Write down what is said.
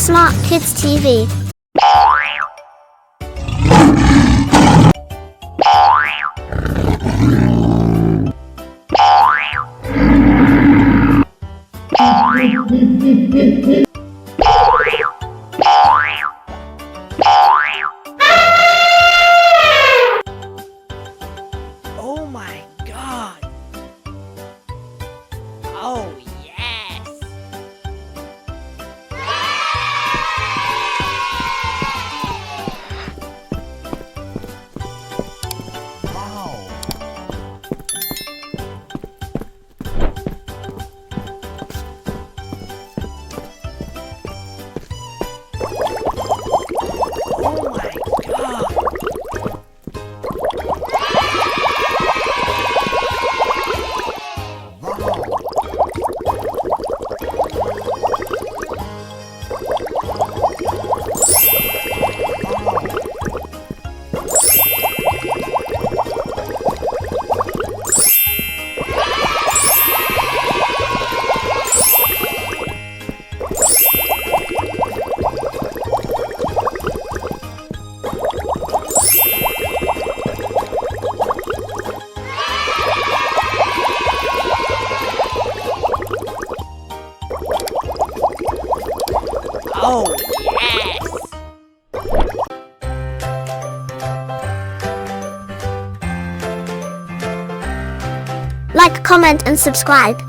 Smart Kids TV. Oh my God! Oh yes! Wow! Oh my God! Oh yes! Like, comment and subscribe.